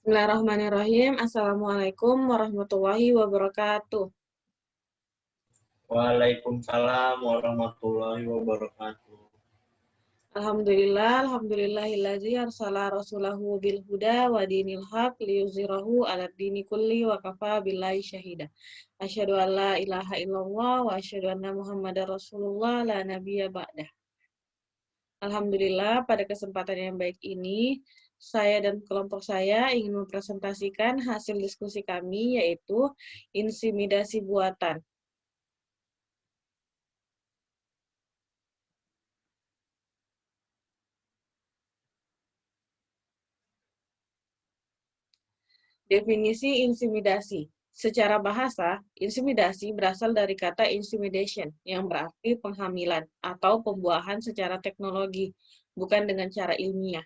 Bismillahirrahmanirrahim. Assalamualaikum warahmatullahi wabarakatuh. Waalaikumsalam warahmatullahi wabarakatuh. Alhamdulillahillazi arsala rasulahu bil huda wa dinil haq liyuzhirahu 'alad dini kulli wa kafa billahi syahida. Asyhadu an la ilaha illallah wa asyhadu anna Muhammadar Rasulullah la nabiyya ba'dah. Alhamdulillah, pada kesempatan yang baik ini, saya dan kelompok saya ingin mempresentasikan hasil diskusi kami, yaitu intimidasi buatan. Definisi intimidasi. Secara bahasa, intimidasi berasal dari kata intimidation, yang berarti penghamilan atau pembuahan secara teknologi, bukan dengan cara ilmiah.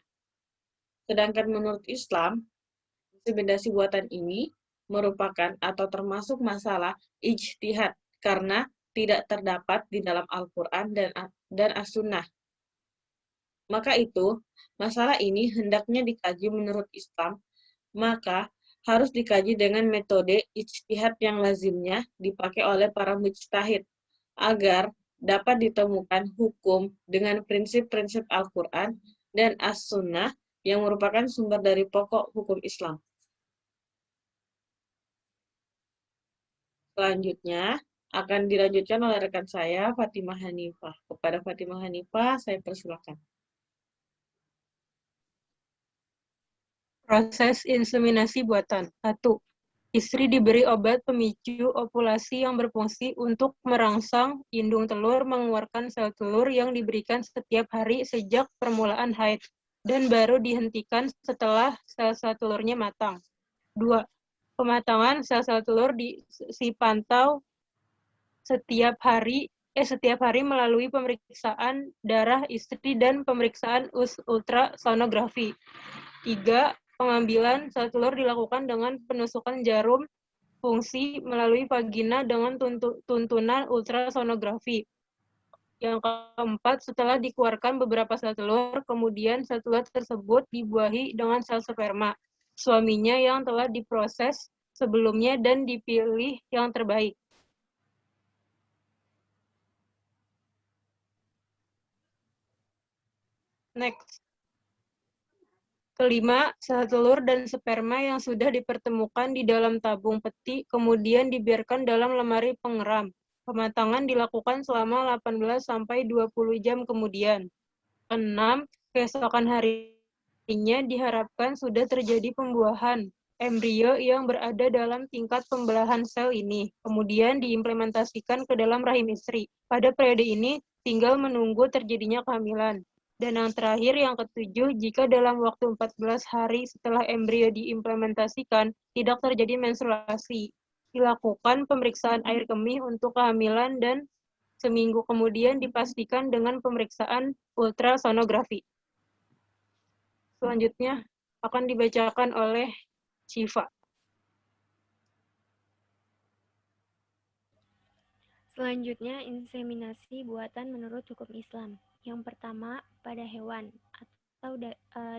Sedangkan menurut Islam, intimidasi buatan ini merupakan atau termasuk masalah ijtihad, karena tidak terdapat di dalam Al-Quran dan As-Sunnah. Maka itu, masalah ini hendaknya dikaji menurut Islam, maka harus dikaji dengan metode ijtihad yang lazimnya dipakai oleh para mujtahid, agar dapat ditemukan hukum dengan prinsip-prinsip Al-Quran dan As-Sunnah yang merupakan sumber dari pokok hukum Islam. Selanjutnya, akan dilanjutkan oleh rekan saya, Fatimah Hanifah. Kepada Fatimah Hanifah, saya persilakan. Proses inseminasi buatan. 1. Istri diberi obat pemicu ovulasi yang berfungsi untuk merangsang indung telur mengeluarkan sel telur yang diberikan setiap hari sejak permulaan haid dan baru dihentikan setelah sel-sel telurnya matang. 2. Pematangan sel-sel telur dipantau setiap hari melalui pemeriksaan darah istri dan pemeriksaan ultrasonografi. 3. Pengambilan sel telur dilakukan dengan penusukan jarum fungsi melalui vagina dengan tuntunan ultrasonografi. Yang keempat, setelah dikeluarkan beberapa sel telur, kemudian sel telur tersebut dibuahi dengan sel sperma suaminya yang telah diproses sebelumnya dan dipilih yang terbaik. Next. Kelima, sel telur dan sperma yang sudah dipertemukan di dalam tabung peti kemudian dibiarkan dalam lemari pengeram. Pematangan dilakukan selama 18-20 jam kemudian. 6. Keesokan harinya diharapkan sudah terjadi pembuahan embrio yang berada dalam tingkat pembelahan sel ini, kemudian diimplementasikan ke dalam rahim istri. Pada periode ini, tinggal menunggu terjadinya kehamilan. Dan yang terakhir, yang ketujuh, jika dalam waktu 14 hari setelah embrio diimplementasikan, tidak terjadi menstruasi, dilakukan pemeriksaan air kemih untuk kehamilan dan seminggu kemudian dipastikan dengan pemeriksaan ultrasonografi. Selanjutnya akan dibacakan oleh Syifa. Selanjutnya, inseminasi buatan menurut hukum Islam. Yang pertama, pada hewan atau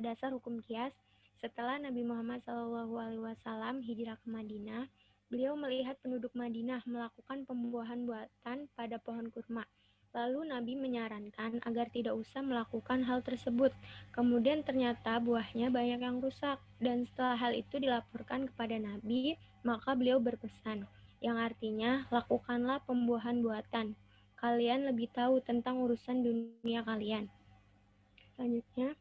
dasar hukum kias. Setelah Nabi Muhammad SAW hijrah ke Madinah, beliau melihat penduduk Madinah melakukan pembuahan buatan pada pohon kurma. Lalu Nabi menyarankan agar tidak usah melakukan hal tersebut. Kemudian ternyata buahnya banyak yang rusak, dan setelah hal itu dilaporkan kepada Nabi, maka beliau berpesan, yang artinya, lakukanlah pembuahan buatan. Kalian lebih tahu tentang urusan dunia kalian. Selanjutnya,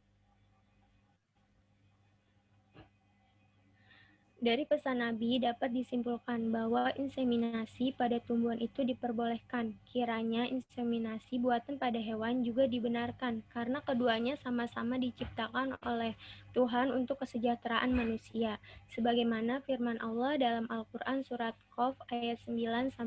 dari pesan Nabi dapat disimpulkan bahwa inseminasi pada tumbuhan itu diperbolehkan. Kiranya inseminasi buatan pada hewan juga dibenarkan, karena keduanya sama-sama diciptakan oleh Tuhan untuk kesejahteraan manusia. Sebagaimana firman Allah dalam Al-Quran surat Qaf ayat 9-11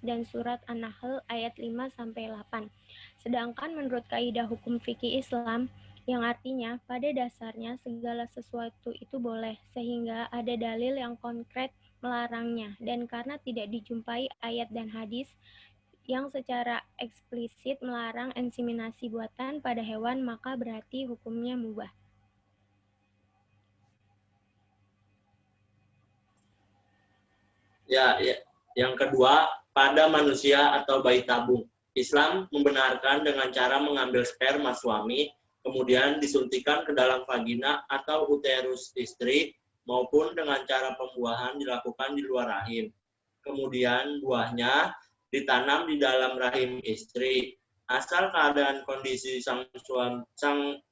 dan surat An-Nahl ayat 5-8. Sedangkan menurut kaidah hukum fikih Islam, yang artinya pada dasarnya segala sesuatu itu boleh, sehingga ada dalil yang konkret melarangnya, dan karena tidak dijumpai ayat dan hadis yang secara eksplisit melarang inseminasi buatan pada hewan, maka berarti hukumnya mubah. Yang kedua, pada manusia atau bayi tabung. Islam membenarkan dengan cara mengambil sperma suami, kemudian disuntikan ke dalam vagina atau uterus istri, maupun dengan cara pembuahan dilakukan di luar rahim. Kemudian buahnya ditanam di dalam rahim istri. Asal keadaan kondisi sang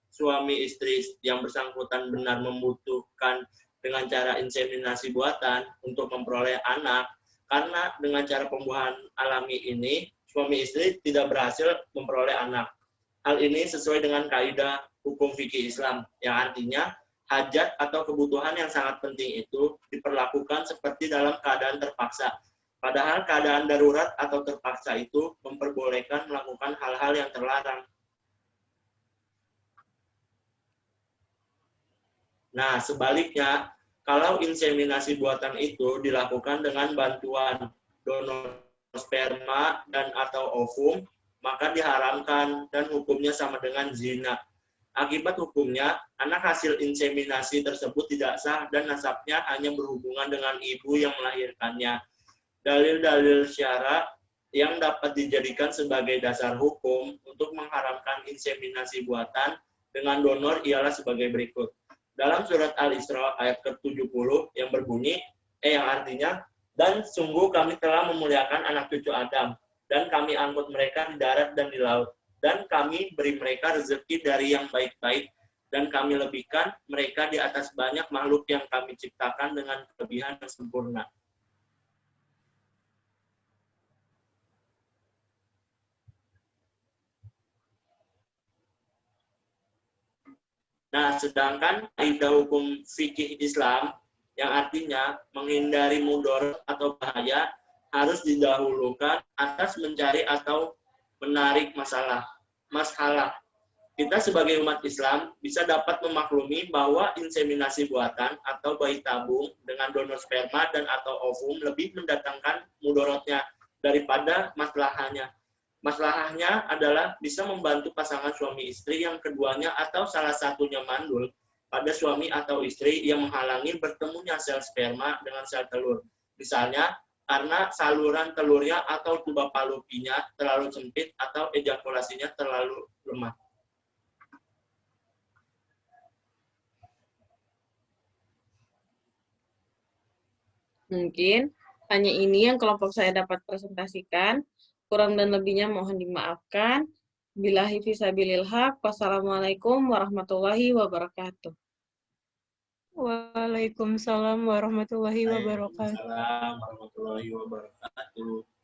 suami istri yang bersangkutan benar membutuhkan dengan cara inseminasi buatan untuk memperoleh anak, karena dengan cara pembuahan alami ini, suami istri tidak berhasil memperoleh anak. Hal ini sesuai dengan kaidah hukum fikih Islam, yang artinya hajat atau kebutuhan yang sangat penting itu diperlakukan seperti dalam keadaan terpaksa. Padahal keadaan darurat atau terpaksa itu memperbolehkan melakukan hal-hal yang terlarang. Nah, sebaliknya, kalau inseminasi buatan itu dilakukan dengan bantuan donor sperma dan atau ovum, maka diharamkan dan hukumnya sama dengan zina. Akibat hukumnya, anak hasil inseminasi tersebut tidak sah dan nasabnya hanya berhubungan dengan ibu yang melahirkannya. Dalil-dalil syara yang dapat dijadikan sebagai dasar hukum untuk mengharamkan inseminasi buatan dengan donor ialah sebagai berikut. Dalam surat Al-Isra ayat ke-70 yang berbunyi, yang artinya, dan sungguh kami telah memuliakan anak cucu Adam, dan kami angkut mereka di darat dan di laut, dan kami beri mereka rezeki dari yang baik-baik, dan kami lebihkan mereka di atas banyak makhluk yang kami ciptakan dengan kelebihan yang sempurna. Nah, sedangkan kaidah hukum fikih Islam yang artinya menghindari mudarat atau bahaya harus didahulukan atas mencari atau menarik masalah. Kita sebagai umat Islam bisa dapat memaklumi bahwa inseminasi buatan atau bayi tabung dengan donor sperma dan atau ovum lebih mendatangkan mudaratnya daripada maslahahnya. Masalahnya adalah bisa membantu pasangan suami istri yang keduanya atau salah satunya mandul pada suami atau istri yang menghalangi bertemunya sel sperma dengan sel telur. Misalnya, karena saluran telurnya atau tuba Fallopinya terlalu sempit atau ejakulasinya terlalu lemah. Mungkin hanya ini yang kelompok saya dapat presentasikan. Kurang dan lebihnya mohon dimaafkan. Billahi fisabilil haq. Wassalamualaikum warahmatullahi wabarakatuh. Waalaikumsalam warahmatullahi wabarakatuh. Waalaikumsalam warahmatullahi wabarakatuh.